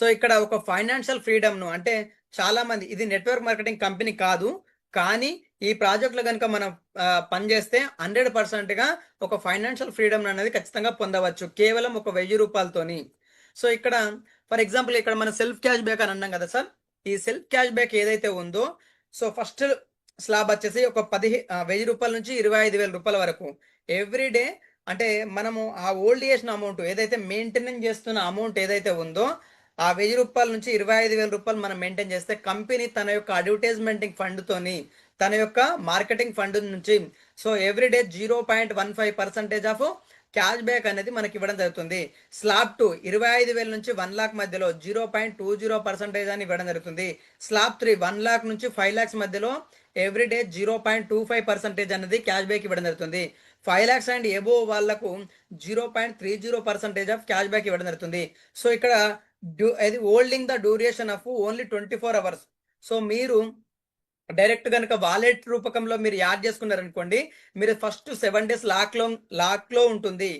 So ఇక్కడ ఒక financial ఫ్రీడమ్ను అంటే చాలా మంది ఇది నెట్వర్క్ మార్కెటింగ్ కంపెనీ కాదు, కానీ ఈ ప్రాజెక్ట్లో కనుక మనం పనిచేస్తే 100%గా ఒక ఫైనాన్షియల్ ఫ్రీడమ్ అనేది ఖచ్చితంగా పొందవచ్చు కేవలం ఒక 1000 రూపాయలతోని. సో ఇక్కడ ఫర్ ఎగ్జాంపుల్ ఇక్కడ మన సెల్ఫ్ క్యాష్ బ్యాక్ అని అన్నాం కదా సార్. ఈ సెల్ఫ్ క్యాష్ బ్యాక్ ఏదైతే ఉందో, సో ఫస్ట్ స్లాబ్ వచ్చేసి ఒక 1000 రూపాయల నుంచి 25,000 రూపాయల వరకు ఎవ్రీ డే. అంటే మనము ఆ ఓల్డ్ చేసిన అమౌంట్ ఏదైతే మెయింటెనెన్స్ చేస్తున్న అమౌంట్ ఏదైతే ఉందో, ఆ 1000 రూపాయల నుంచి 25,000 రూపాయలు మనం మెయింటైన్ చేస్తే కంపెనీ తన యొక్క అడ్వర్టైజ్మెంటింగ్ ఫండ్తోని, తన యొక్క మార్కెటింగ్ ఫండ్ నుంచి so everyday 0.15% of cash back అనేది మనకి ఇవ్వడం జరుగుతుంది. స్లాబ్ 2 25,000 నుంచి 1 లాక్ మధ్యలో 0.20% అని ఇవ్వడం జరుగుతుంది. స్లాబ్ 3 1 లాక్ నుంచి 5 లాక్స్ మధ్యలో ఎవ్రీడే 0.25% అనేది క్యాష్ బ్యాక్ ఇవ్వడం జరుగుతుంది. 5 లాక్స్ అండ్ ఎబో వాళ్ళకు 0.30% ఆఫ్ క్యాష్ బ్యాక్ ఇవ్వడం జరుగుతుంది. సో ఇక్కడ అది holding the duration of only 24 hours. So మీరు డైరెక్ట్ కనుక వాలెట్ రూపకంలో మీరు యాడ్ చేసుకున్నారనుకోండి, మీరు ఫస్ట్ 7 డేస్ లాక్లో ఉంటుంది.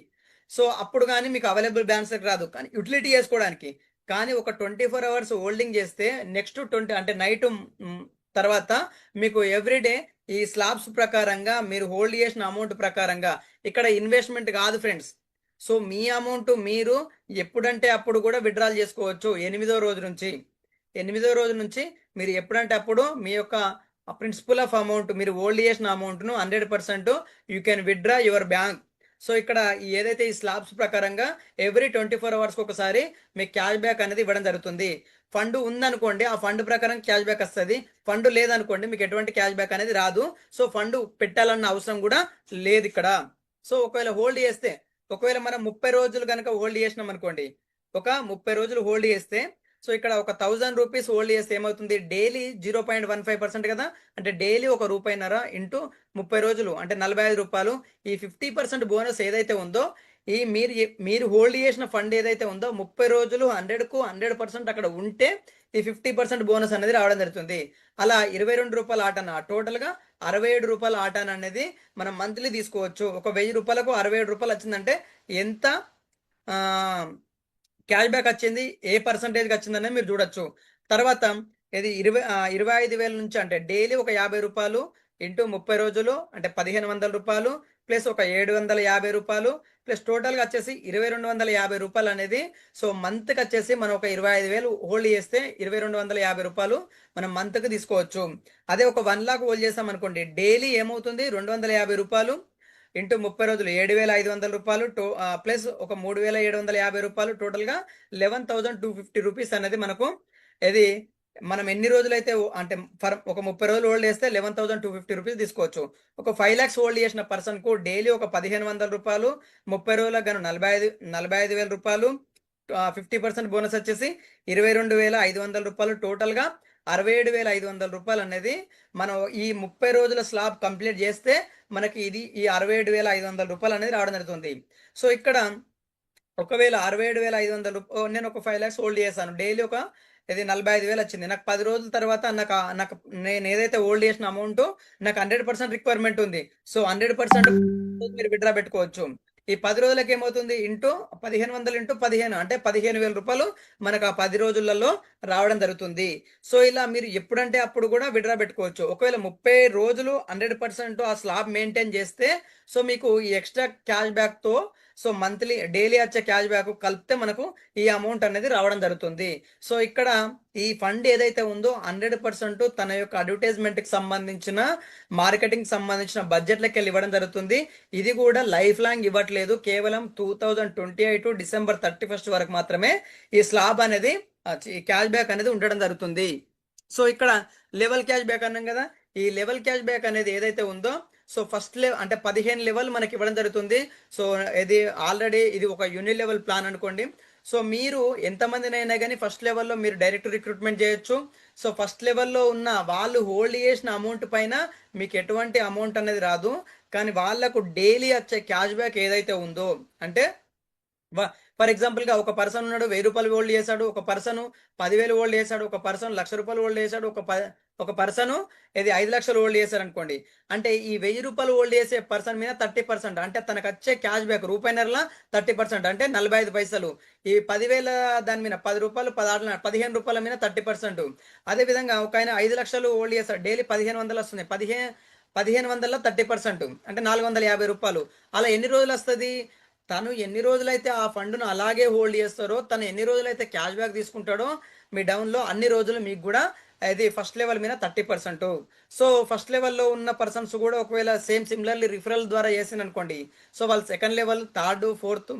సో అప్పుడు కానీ మీకు అవైలబుల్ బ్యాలెన్స్ రాదు, కానీ యూటిలిటీ చేసుకోవడానికి. కానీ ఒక 24 అవర్స్ హోల్డింగ్ చేస్తే నెక్స్ట్ 20 అంటే నైట్ తర్వాత మీకు ఎవ్రీడే ఈ స్లాబ్స్ ప్రకారంగా మీరు హోల్డ్ చేసిన అమౌంట్ ప్రకారంగా ఇక్కడ ఇన్వెస్ట్మెంట్ కాదు ఫ్రెండ్స్. సో మీ అమౌంట్ మీరు ఎప్పుడంటే అప్పుడు కూడా విత్డ్రాల్ చేసుకోవచ్చు. 8వ రోజు నుంచి మీరు ఎప్పుడంటే అప్పుడు మీ యొక్క ప్రిన్సిపల్ ఆఫ్ అమౌంట్ మీరు హోల్డ్ చేసిన అమౌంట్ను 100% you can withdraw your bank. So ఇక్కడ ఏదైతే ఈ స్లాబ్స్ ప్రకారంగా ఎవ్రీ 24 అవర్స్కి ఒకసారి మీకు క్యాష్ బ్యాక్ అనేది ఇవ్వడం జరుగుతుంది. ఫండ్ ఉందనుకోండి, ఆ ఫండ్ ప్రకారం క్యాష్ బ్యాక్ వస్తుంది. ఫండ్ లేదనుకోండి, మీకు ఎటువంటి క్యాష్ బ్యాక్ అనేది రాదు. సో ఫండ్ పెట్టాలన్న అవసరం కూడా లేదు ఇక్కడ. సో ఒకవేళ మనం 30 రోజులు కనుక హోల్డ్ చేసినాం అనుకోండి, ఒక 30 రోజులు హోల్డ్ చేస్తే, సో ఇక్కడ ఒక 1000 రూపీస్ హోల్డ్ చేస్తే ఏమవుతుంది, డైలీ 0.15% కదా, అంటే డైలీ ఒక రూపాయిన్నర ఇంటూ 30 రోజులు అంటే 45 రూపాయలు. ఈ 50% బోనస్ ఏదైతే ఉందో, ఈ మీరు హోల్డ్ చేసిన ఫండ్ ఏదైతే ఉందో 30 రోజులు 100కు 100% అక్కడ ఉంటే ఈ 50% బోనస్ అనేది రావడం జరుగుతుంది. అలా 22 రూపాయల ఆటన టోటల్గా 67 రూపాయల ఆటన అనేది మనం మంత్లీ తీసుకోవచ్చు. ఒక 1000 రూపాయలకు 67 రూపాయలు వచ్చిందంటే ఎంత క్యాష్ బ్యాక్ వచ్చింది, ఏ పర్సంటేజ్కి వచ్చిందనేది మీరు చూడొచ్చు. తర్వాత ఇది 25,000 నుంచి అంటే డైలీ ఒక 50 రూపాయలు ఇంటూ 30 రోజులు అంటే 1500 రూపాయలు ప్లస్ ఒక 750 రూపాయలు ప్లస్ టోటల్గా వచ్చేసి 2250 రూపాయలు అనేది. సో మంత్కి వచ్చేసి మనం ఒక 25,000 హోల్డ్ చేస్తే 2250 రూపాయలు మనం మంత్కి తీసుకోవచ్చు. అదే ఒక 1 లాక్ హోల్డ్ చేసాం అనుకోండి, డైలీ ఏమవుతుంది 250 రూపాయలు ఇంటూ 30 రోజులు 7,500 రూపాయలు ప్లస్ ఒక 3,750 రూపాయలు టోటల్గా 11,250 రూపీస్ అనేది మనకు ఇది మనం ఎన్ని రోజులైతే అంటే ఒక 30 రోజులు హోల్డ్ చేస్తే 11,250 రూపీస్ తీసుకోవచ్చు. ఒక 5 లాక్స్ హోల్డ్ చేసిన పర్సన్కు డైలీ ఒక 1,500 రూపాయలు, 30 రోజులకు గాను 45,000 రూపాయలు, 50% బోనస్ వచ్చేసి 22,500 రూపాయలు, టోటల్గా 67,500 రూపాయలు అనేది మనం ఈ 30 రోజుల స్లాబ్ కంప్లీట్ చేస్తే మనకి ఇది ఈ 67,500 రూపాయలు అనేది రావడం జరుగుతుంది. సో ఇక్కడ ఒకవేళ 67,500 రూపాయలు నేను ఒక 5 లాక్స్ హోల్డ్ చేశాను, డైలీ ఒక ఇది 45,000 వచ్చింది. నాకు 10 రోజుల తర్వాత నాకు నేను ఏదైతే హోల్డ్ చేసిన అమౌంట్ నాకు 100% రిక్వైర్మెంట్ ఉంది. సో 100% మీరు విత్డ్రా పెట్టుకోవచ్చు. ఈ 10 రోజులకి ఏమవుతుంది, ఇంటూ 1500 ఇంటూ 15 అంటే 15,000 రూపాయలు మనకు ఆ 10 రోజులలో రావడం జరుగుతుంది. సో ఇలా మీరు ఎప్పుడంటే అప్పుడు కూడా విత్డ్రా పెట్టుకోవచ్చు. ఒకవేళ 30 రోజులు 100% ఆ స్లాబ్ మెయింటైన్ చేస్తే సో మీకు ఈ ఎక్స్ట్రా క్యాష్ బ్యాక్తో సో మంత్లీ డైలీ వచ్చే క్యాష్ బ్యాక్ కలిపితే మనకు ఈ అమౌంట్ అనేది రావడం జరుగుతుంది. సో ఇక్కడ ఈ ఫండ్ ఏదైతే ఉందో 100% తన యొక్క అడ్వర్టైజ్మెంట్కి సంబంధించిన మార్కెటింగ్ సంబంధించిన బడ్జెట్లకి వెళ్ళి ఇవ్వడం జరుగుతుంది. ఇది కూడా లైఫ్ లాంగ్ ఇవ్వట్లేదు, కేవలం 2028 డిసెంబర్ 31 వరకు మాత్రమే ఈ స్లాబ్ అనేది క్యాష్ బ్యాక్ అనేది ఉండడం జరుగుతుంది. సో ఇక్కడ లెవెల్ క్యాష్ బ్యాక్ అన్నాం కదా, ఈ లెవెల్ క్యాష్ బ్యాక్ అనేది ఏదైతే ఉందో సో ఫస్ట్ అంటే 15 లెవెల్ మనకి ఇవ్వడం జరుగుతుంది. సో ఇది ఆల్రెడీ ఇది ఒక యూని లెవెల్ ప్లాన్ అనుకోండి. సో మీరు ఎంతమందినైనా కానీ ఫస్ట్ లెవెల్లో మీరు డైరెక్ట్ రిక్రూట్మెంట్ చేయొచ్చు. సో ఫస్ట్ లెవెల్లో ఉన్న వాళ్ళు హోల్డ్ చేసిన అమౌంట్ పైన మీకు ఎటువంటి అమౌంట్ అనేది రాదు, కానీ వాళ్ళకు డైలీ వచ్చే క్యాష్ బ్యాక్ ఏదైతే ఉందో, అంటే ఫర్ ఎగ్జాంపుల్గా ఒక పర్సన్ ఉన్నాడు 1000 రూపాయలు హోల్డ్ చేశాడు, ఒక పర్సన్ 10,000 హోల్డ్ చేశాడు, ఒక పర్సన్ 1,00,000 రూపాయలు హోల్డ్ చేశాడు, ఒక పర్సన్ ఇది 5 లక్షలు హోల్డ్ చేశారనుకోండి, అంటే ఈ 1000 రూపాయలు హోల్డ్ చేసే పర్సన్ మీద 30%, అంటే తనకు వచ్చే క్యాష్ బ్యాక్ రూపాయిన్నరలా 30%, అంటే 45 పైసలు. ఈ 10,000 దాని మీద 10 రూపాయలు 15 రూపాయల మీద 30%. అదే విధంగా ఒక ఆయన 5 లక్షలు హోల్డ్ చేస్తాడు, డైలీ 1500 వస్తుంది, 1500లో 30%, అంటే 450 రూపాయలు. అలా ఎన్ని రోజులు వస్తుంది? తను ఎన్ని రోజులైతే ఆ ఫండ్ను అలాగే హోల్డ్ చేస్తారో, తను ఎన్ని రోజులైతే క్యాష్ బ్యాక్ తీసుకుంటాడో మీ డౌన్లో అన్ని రోజులు మీకు కూడా అది ఫస్ట్ లెవెల్ మీద 30%. సో ఫస్ట్ లెవెల్లో ఉన్న పర్సన్స్ కూడా ఒకవేళ సేమ్ సిమిలర్లీ రిఫరల్ ద్వారా చేసింది అనుకోండి, సో వాళ్ళు second level, third, fourth,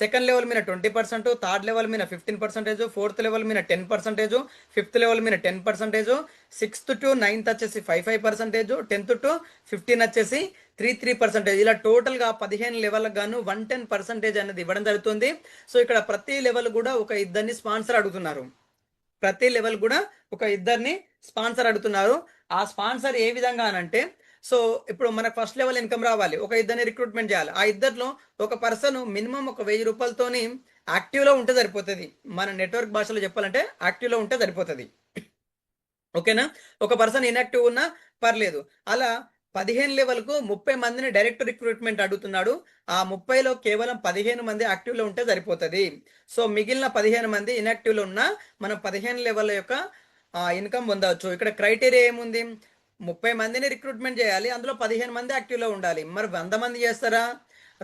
second level మీద 20%, థర్డ్ లెవెల్ మీద 15%, ఫోర్త్ లెవెల్ మీద 10%, ఫిఫ్త్ లెవెల్ మీద 10%, సిక్స్త్ టు నైన్త్ వచ్చేసి 5%, 10th టు 15 వచ్చేసి 3% ఇలా టోటల్గా 15 లెవెల్కి గాను 110% అనేది ఇవ్వడం జరుగుతుంది. సో ఇక్కడ ప్రతి లెవెల్ కూడా ఒక ఇద్దరిని స్పాన్సర్ అడుగుతున్నారు. ప్రతి లెవెల్ కూడా ఒక ఇద్దరిని స్పాన్సర్ అడుగుతున్నారు. ఆ స్పాన్సర్ ఏ విధంగా అనంటే, సో ఇప్పుడు మనకు ఫస్ట్ లెవెల్ ఇన్కమ్ రావాలి, ఒక ఇద్దరిని రిక్రూట్మెంట్ చేయాలి. ఆ ఇద్దరిలో ఒక పర్సన్ మినిమం ఒక 1000 రూపాయలతోని యాక్టివ్లో ఉంటే సరిపోతుంది. మన నెట్వర్క్ భాషలో చెప్పాలంటే యాక్టివ్లో ఉంటే సరిపోతుంది. ఓకేనా? ఒక పర్సన్ ఇన్యాక్టివ్ ఉన్నా పర్లేదు. అలా 15 లెవెల్కు 30 మందిని డైరెక్ట్ రిక్రూట్మెంట్ అడుగుతున్నాడు. ఆ 30లో కేవలం 15 మంది యాక్టివ్లో ఉంటే సరిపోతుంది. సో మిగిలిన 15 మంది ఇన్యాక్టివ్లో ఉన్నా మనం 15 లెవెల్ యొక్క ఇన్కమ్ పొందవచ్చు. ఇక్కడ క్రైటీరియా ఏముంది? 30 మందిని రిక్రూట్మెంట్ చేయాలి, అందులో 15 మంది యాక్టివ్లో ఉండాలి. మరి 100 మంది చేస్తారా,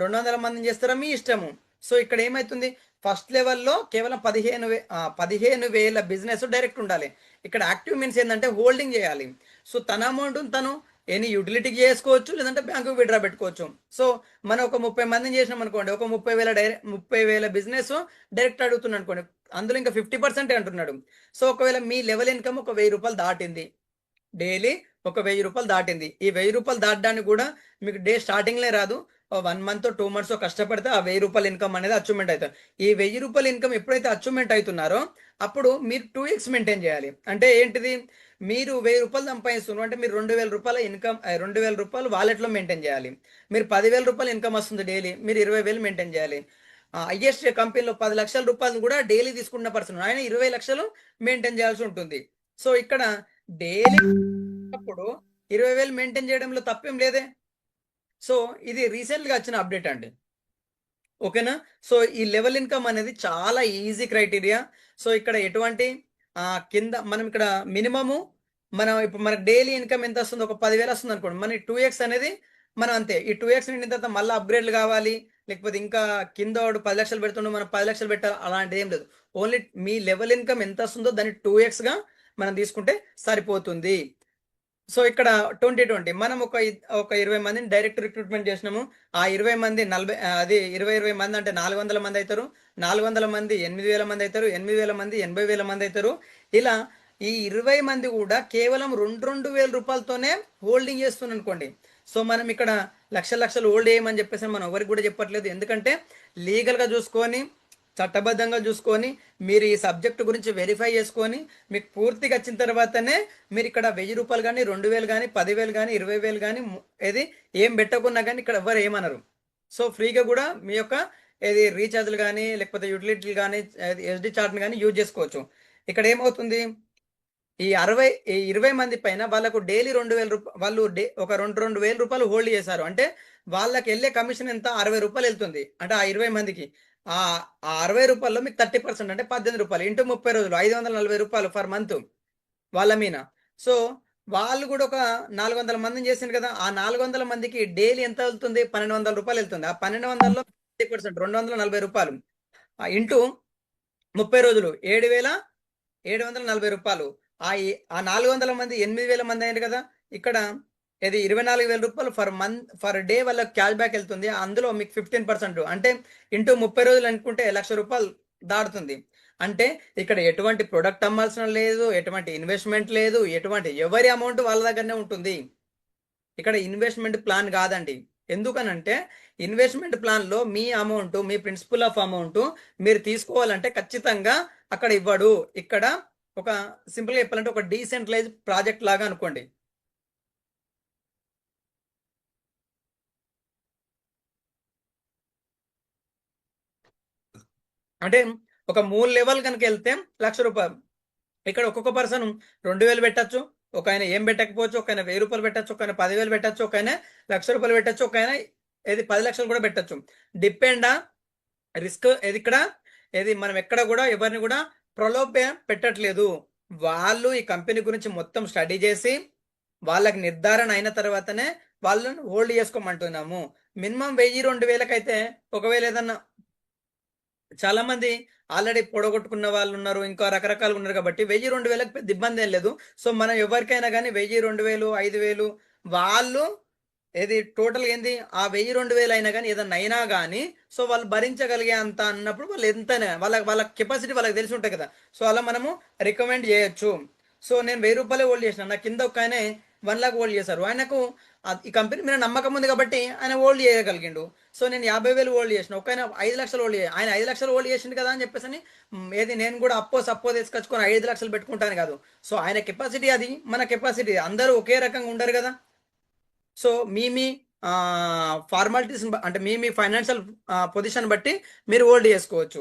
200 మందిని చేస్తారా, మీ ఇష్టము. సో ఇక్కడ ఏమవుతుంది? ఫస్ట్ లెవెల్లో కేవలం 15,000 బిజినెస్ డైరెక్ట్ ఉండాలి. ఇక్కడ యాక్టివ్ మీన్స్ ఏంటంటే హోల్డింగ్ చేయాలి. సో తన అమౌంట్ తను ఎనీ యూటిలిటీకి చేసుకోవచ్చు, లేదంటే బ్యాంకు విడ్రా పెట్టుకోవచ్చు. సో మనం ఒక 30 మందిని చేసినాం అనుకోండి, ఒక 30,000 బిజినెస్ డైరెక్ట్ అడుగుతున్నాడు అనుకోండి, అందులో ఇంకా 50% అంటున్నాడు. సో ఒకవేళ మీ లెవెల్ ఇన్కమ్ ఒక 1000 రూపాయలు దాటింది, డైలీ ఒక 1000 రూపాయలు దాటింది, ఈ 1000 రూపాయలు దాటడానికి కూడా మీకు డే స్టార్టింగ్లే రాదు, 1 మంత్ 2 మంత్స్ కష్టపడితే ఆ 1000 రూపాయల ఇన్కమ్ అనేది అచీవ్మెంట్ అవుతుంది. ఈ 1000 రూపాయల ఇన్కమ్ ఎప్పుడైతే అచీవ్మెంట్ అవుతున్నారో అప్పుడు మీరు 2x మెయింటైన్ చేయాలి. అంటే ఏంటిది? మీరు 1000 రూపాయలు సంపాదిస్తున్నారు అంటే మీరు 2000 రూపాయల ఇన్కమ్, 2000 రూపాయలు వాలెట్లో మెయింటైన్ చేయాలి. మీరు 10,000 రూపాయలు ఇన్కమ్ వస్తుంది డైలీ, మీరు 20,000 మెయింటైన్ చేయాలి. ఐఎస్టీ కంపెనీలో 10 లక్షల రూపాయలు కూడా డైలీ తీసుకున్న పర్సన్ ఆయన 20 లక్షలు మెయింటైన్ చేయాల్సి ఉంటుంది. సో ఇక్కడ డైలీ అప్పుడు 20,000 మెయింటైన్ చేయడంలో తప్పేం లేదే. సో ఇది రీసెంట్గా వచ్చిన అప్డేట్ అండి. ఓకేనా? సో ఈ లెవెల్ ఇన్కమ్ అనేది చాలా ఈజీ క్రైటీరియా. సో ఇక్కడ ఎటువంటి కింద మనం ఇక్కడ మినిమము మనం ఇప్పుడు మనకు డైలీ ఇన్కమ్ ఎంత వస్తుంది? ఒక 10,000 వస్తుంది అనుకోండి, మన 2x అనేది మనం అంతే. ఈ 2x నిండిన తర్వాత మళ్ళీ అప్గ్రేడ్లు కావాలి, లేకపోతే ఇంకా కింద వాడు 10 లక్షలు పెడుతుండే మనం 10 లక్షలు పెట్టాలి, అలాంటిది ఏం లేదు. ఓన్లీ మీ లెవెల్ ఇన్కమ్ ఎంత వస్తుందో దాన్ని 2xగా మనం తీసుకుంటే సరిపోతుంది. సో ఇక్కడ 2020 మనం ఒక 20 మందిని డైరెక్ట్ రిక్రూట్మెంట్ చేసినాము. ఆ 20 మంది 40 అది 20 మంది అంటే 400 మంది అవుతారు, 400 మంది 8,000 మంది అవుతారు, 8,000 మంది 80,000 మంది అవుతారు. ఇలా ఈ 20 మంది కూడా కేవలం 2,000 రూపాయలతోనే హోల్డింగ్ చేస్తున్నాను అనుకోండి. సో మనం ఇక్కడ లక్షలు హోల్డ్ చేయమని చెప్పేసి మనం ఎవరికి కూడా చెప్పట్లేదు. ఎందుకంటే లీగల్గా చూసుకొని, చట్టబద్ధంగా చూసుకొని, మీరు ఈ సబ్జెక్ట్ గురించి వెరిఫై చేసుకొని మీకు పూర్తిగా వచ్చిన తర్వాతనే మీరు ఇక్కడ 1000 రూపాయలు కానీ, 2,000 కానీ, 10,000 కానీ, 20,000 కానీ ఏది ఏం పెట్టకున్నా కానీ ఇక్కడ ఎవరు ఏమనరు. సో ఫ్రీగా కూడా మీ యొక్క ఏది రీఛార్జ్లు కానీ, లేకపోతే యూటిలిటీలు కానీ, ఎస్డి చార్ట్ని కానీ యూజ్ చేసుకోవచ్చు. ఇక్కడ ఏమవుతుంది? ఈ 20 మంది పైన వాళ్ళకు డైలీ 2,000 రూపాయలు, వాళ్ళు ఒక 2,000 రూపాయలు హోల్డ్ చేశారు అంటే వాళ్ళకి వెళ్ళే కమిషన్ ఎంత? 60 రూపాయలు వెళ్తుంది. అంటే ఆ 20 మందికి ఆ 60 రూపాయల్లో మీకు 30% అంటే 18 రూపాయలు ఇంటూ 30 రోజులు 540 రూపాయలు ఫర్ మంత్ వాళ్ళ మీద. సో వాళ్ళు కూడా ఒక 400 మందిని చేసింది కదా, ఆ 400 మందికి డైలీ ఎంత వెళ్తుంది? 1,200 రూపాయలు వెళ్తుంది. ఆ 1,200లో 30% 240 రూపాయలు ఇంటూ 30 రోజులు 7,740 రూపాయలు. ఆ 400 మంది 8,000 మంది అయ్యారు కదా, ఇక్కడ ఇది 24,000 రూపాయలు ఫర్ డే వాళ్ళకి క్యాష్ బ్యాక్ వెళ్తుంది. అందులో మీకు 15% అంటే ఇంటూ 30 రోజులు అనుకుంటే 1,00,000 రూపాయలు దాటుతుంది. అంటే ఇక్కడ ఎటువంటి ప్రొడక్ట్ అమ్మాల్సిన లేదు, ఎటువంటి ఇన్వెస్ట్మెంట్ లేదు, ఎటువంటి ఎవరి అమౌంట్ వాళ్ళ దగ్గరనే ఉంటుంది. ఇక్కడ ఇన్వెస్ట్మెంట్ ప్లాన్ కాదండి. ఎందుకనంటే ఇన్వెస్ట్మెంట్ ప్లాన్లో మీ అమౌంట్, మీ ప్రిన్సిపల్ ఆఫ్ అమౌంట్ మీరు తీసుకోవాలంటే ఖచ్చితంగా అక్కడ ఇవ్వడు. ఇక్కడ ఒక సింపుల్గా చెప్పాలంటే ఒక డీసెంట్రలైజ్ ప్రాజెక్ట్ లాగా అనుకోండి. అంటే ఒక 3 లెవెల్ కనుక వెళ్తే 1,00,000 రూపాయలు. ఇక్కడ ఒక్కొక్క పర్సన్ 2,000 పెట్టచ్చు, ఒక ఆయన ఏం పెట్టకపోవచ్చు, ఒక ఆయన 1000 రూపాయలు పెట్టచ్చు, ఒక ఆయన 10,000 పెట్టచ్చు, ఒక ఆయన 1,00,000 రూపాయలు పెట్టచ్చు, ఒక ఆయన ఏది 10 లక్షలు కూడా పెట్టచ్చు. డిపెండ్ రిస్క్ ఏది ఇక్కడ ఏది మనం ఎక్కడ కూడా ఎవరిని కూడా ప్రలోభ పెట్టట్లేదు. వాళ్ళు ఈ కంపెనీ గురించి మొత్తం స్టడీ చేసి వాళ్ళకి నిర్ధారణ అయిన తర్వాతనే వాళ్ళని హోల్డ్ చేసుకోమంటున్నాము. మినిమం 1000-2000 అయితే ఒకవేళ ఏదన్నా చాలా మంది ఆల్రెడీ పొడగొట్టుకున్న వాళ్ళు ఉన్నారు, ఇంకా రకరకాలుగా ఉన్నారు కాబట్టి 1000-2000 పెద్ద ఇబ్బంది ఏం లేదు. సో మనం ఎవరికైనా కానీ 1000-2000 5,000 వాళ్ళు ఏది టోటల్ ఏంది ఆ 1000-2000 అయినా కానీ ఏదన్నా అయినా కానీ సో వాళ్ళు భరించగలిగే అంత అన్నప్పుడు వాళ్ళు ఎంతైనా వాళ్ళ వాళ్ళ కెపాసిటీ వాళ్ళకి తెలిసి ఉంటాయి కదా. సో అలా మనము రికమెండ్ చేయొచ్చు. సో నేను 1000 రూపాయలే హోల్డ్ చేసిన, నా కింద ఒక ఆయన 1,00,000 హోల్డ్ చేశారు. ఆయనకు ఈ కంపెనీ మీద నమ్మకం ఉంది కాబట్టి ఆయన హోల్డ్ చేయగలిగిండు. సో నేను 50,000 హోల్డ్ చేసిన, ఒక ఆయన 5,00,000 హోల్డ్ ఆయన 5,00,000 హోల్డ్ చేసిండు కదా అని చెప్పేసి అని ఏది నేను కూడా సప్పో తీసుకొచ్చుకొని 5,00,000 పెట్టుకుంటాను కాదు. సో ఆయన కెపాసిటీ అది, మన కెపాసిటీ అందరూ ఒకే రకంగా ఉండరు కదా. సో మీ ఫార్మాలిటీస్ అంటే మీ ఫైనాన్షియల్ పొజిషన్ బట్టి మీరు హోల్డ్ చేసుకోవచ్చు.